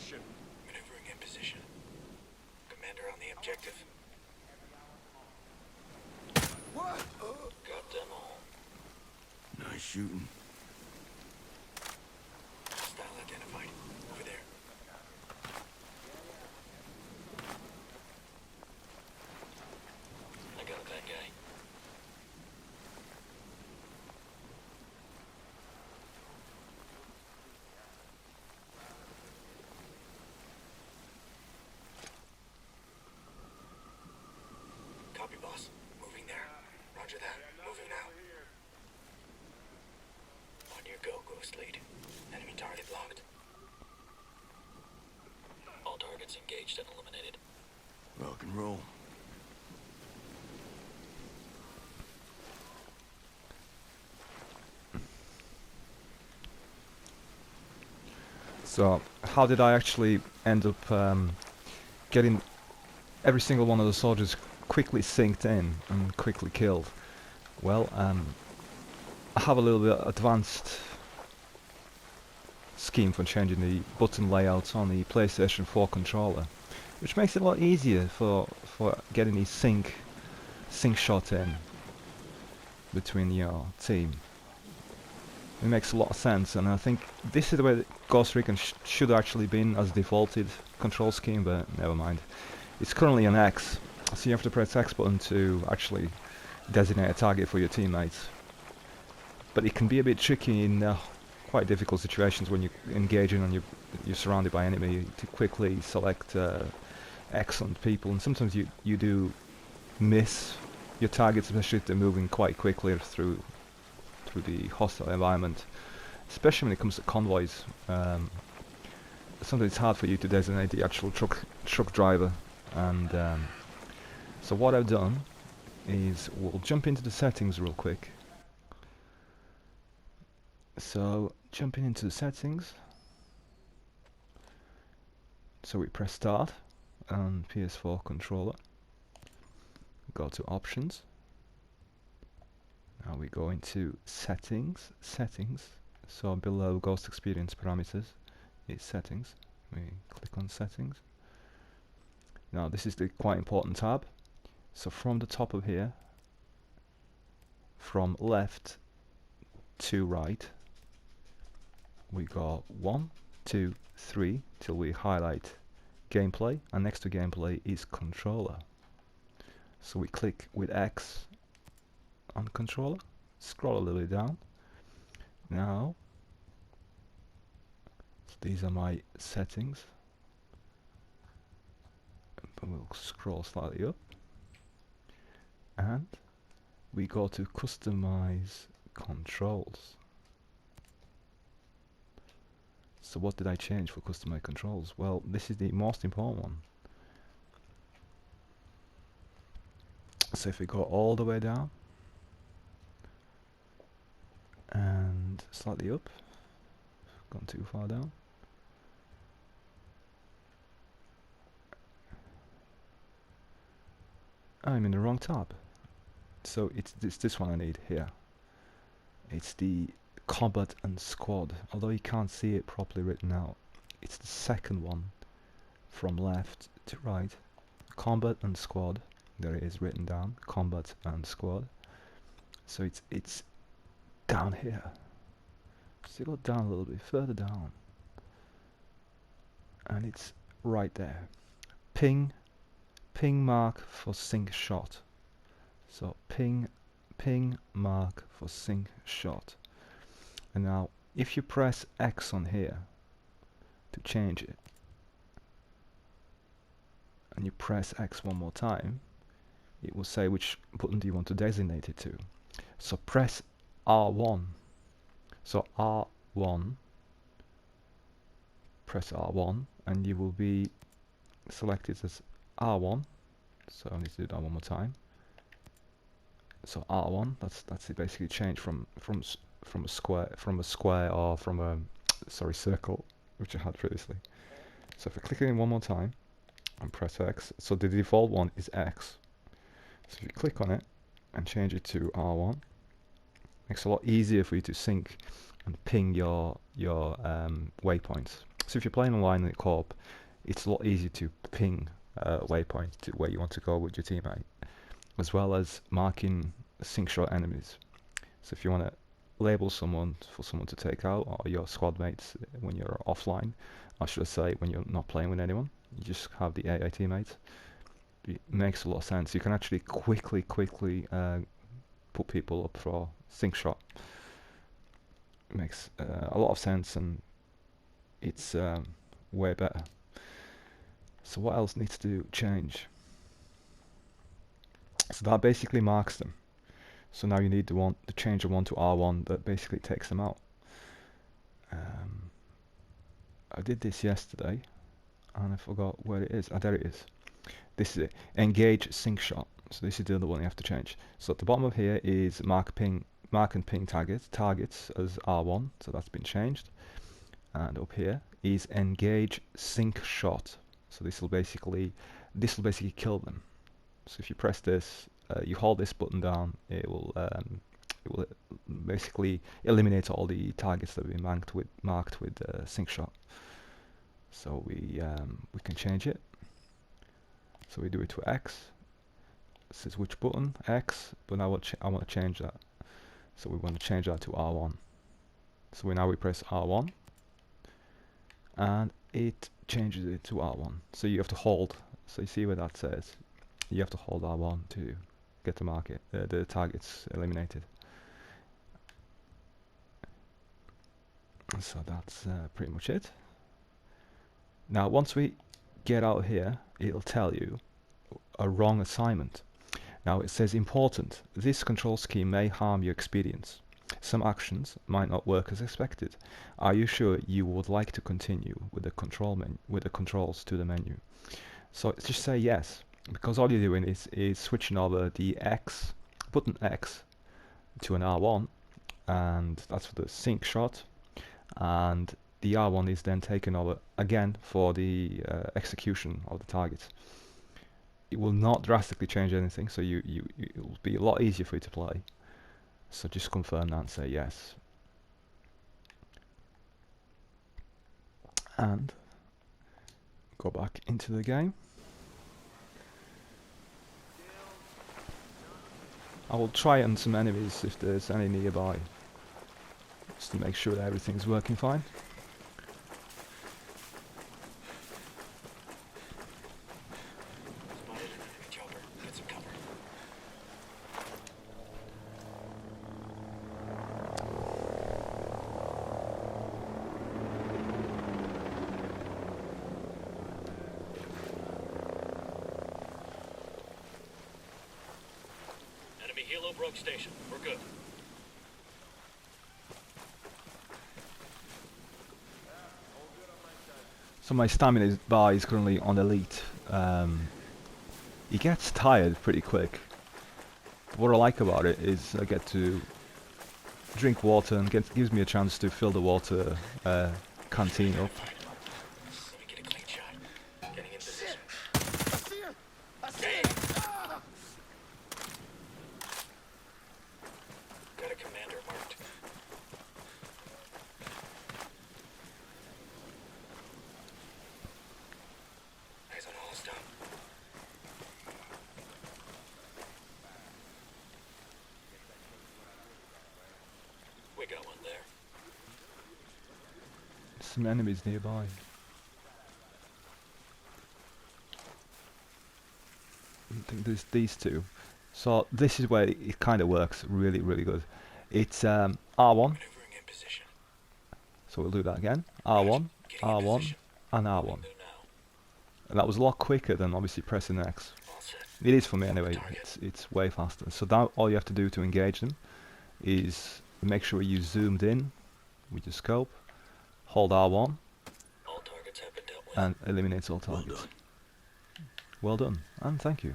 position. Maneuvering in position. Commander on the objective. What? Got them all. Nice shooting. Hostile identified. Over there. I got that guy. Copy, boss. Moving there. Roger that. Moving now. On your go, Ghost Lead. Enemy target locked. All targets engaged and eliminated. Rock and roll. So, how did I actually end up getting every single one of the soldiers quickly synced in and quickly killed? Well, I have a little bit advanced scheme for changing the button layouts on the PlayStation 4 controller, which makes it a lot easier for getting the sync shot in between your team. It makes a lot of sense, and I think this is the way that Ghost Recon should actually been as defaulted control scheme, but never mind. It's currently an X, so you have to press X button to actually designate a target for your teammates. But it can be a bit tricky in quite difficult situations when you're engaging and you're surrounded by enemy to quickly select excellent people, and sometimes you do miss your targets, especially if they're moving quite quickly through the hostile environment, especially when it comes to convoys. Sometimes it's hard for you to designate the actual truck driver, and so what I've done is we'll jump into the settings real quick. So jumping into the settings, so we press start on PS4 controller, go to options. Now we go into settings, so below Ghost Experience parameters is settings. We click on settings. Now this is the quite important tab. So from the top of here, from left to right, we go 1, 2, 3 till we highlight gameplay, and next to gameplay is controller. So we click with X on controller, scroll a little bit down. Now, so these are my settings, but we'll scroll slightly up, and we go to customize controls. So what did I change for customize controls? Well, this is the most important one. So if we go all the way down and slightly up, gone too far down, I'm in the wrong tab. So it's this one I need here. It's the combat and squad, although you can't see it properly written out. It's the second one from left to right. Combat and squad, there it is written down, combat and squad. So it's down here. So you go down a little bit further down, and it's right there. Ping mark for sync shot. So ping mark for sync shot. And now if you press X on here to change it, and you press X one more time, it will say which button do you want to designate it to. So press R1. So R1, press R1, and you will be selected as R1. So I need to do that one more time. So R1, that's it, basically change from a square or from a circle, which I had previously. So if I click it in one more time and press X, so the default one is X. So if you click on it and change it to R1, makes it a lot easier for you to sync and ping your waypoints. So if you're playing online in a co-op, it's a lot easier to ping a waypoint to where you want to go with your teammate, as well as marking sync shot enemies. So if you want to label someone for someone to take out, or your squad mates when you're offline, or should I say when you're not playing with anyone, you just have the AI teammates. It makes a lot of sense. You can actually quickly put people up for sync shot. It makes a lot of sense, and it's way better. So what else needs to change? So that basically marks them. So now you need to change the one to R1 that basically takes them out. I did this yesterday and I forgot where it is. There it is. This is it. Engage sync shot. So this is the other one you have to change. So at the bottom of here is mark and ping targets as R1. So that's been changed. And up here is engage sync shot. So this will basically kill them. So if you press this, you hold this button down, it will basically eliminate all the targets that have been marked with sync shot. So we can change it. So we do it to X. It says which button, X, but now I want to change that. So we want to change that to R1. So we press R1, and it changes it to R1. So you have to hold. So you see where that says. You have to hold R1 to get the targets eliminated. So that's pretty much it. Now once we get out here, it'll tell you a wrong assignment. Now it says important. This control scheme may harm your experience. Some actions might not work as expected. Are you sure you would like to continue with the controls to the menu? So just say yes, because all you're doing is switching over the button X to an R1, and that's for the sync shot, and the R1 is then taken over again for the execution of the target. It will not drastically change anything, so it will be a lot easier for you to play. So just confirm that and say yes. And go back into the game. I will try on some enemies if there's any nearby, just to make sure that everything's working fine. Spotted an enemy chopper. Get some cover. Enemy helo broke station. We're good. So my stamina bar is currently on elite. It gets tired pretty quick. But what I like about it is I get to drink water and gives me a chance to fill the water canteen up. Let me get a clean shot. Getting in position. Got a commander marked. Eyes on all stuff. We got one there. Some enemies nearby. I think there's these two. So this is where it kind of works really good. It's R1. Maneuvering in position. So we'll do that again. R1, Getting in R1, position. and R1. Do now. And that was a lot quicker than obviously pressing X. All set. It is for me anyway. Target. It's way faster. So now all you have to do to engage them is make sure you zoomed in with your scope, hold R1, All targets have been dealt with. and eliminate all targets. done. Well done, and thank you.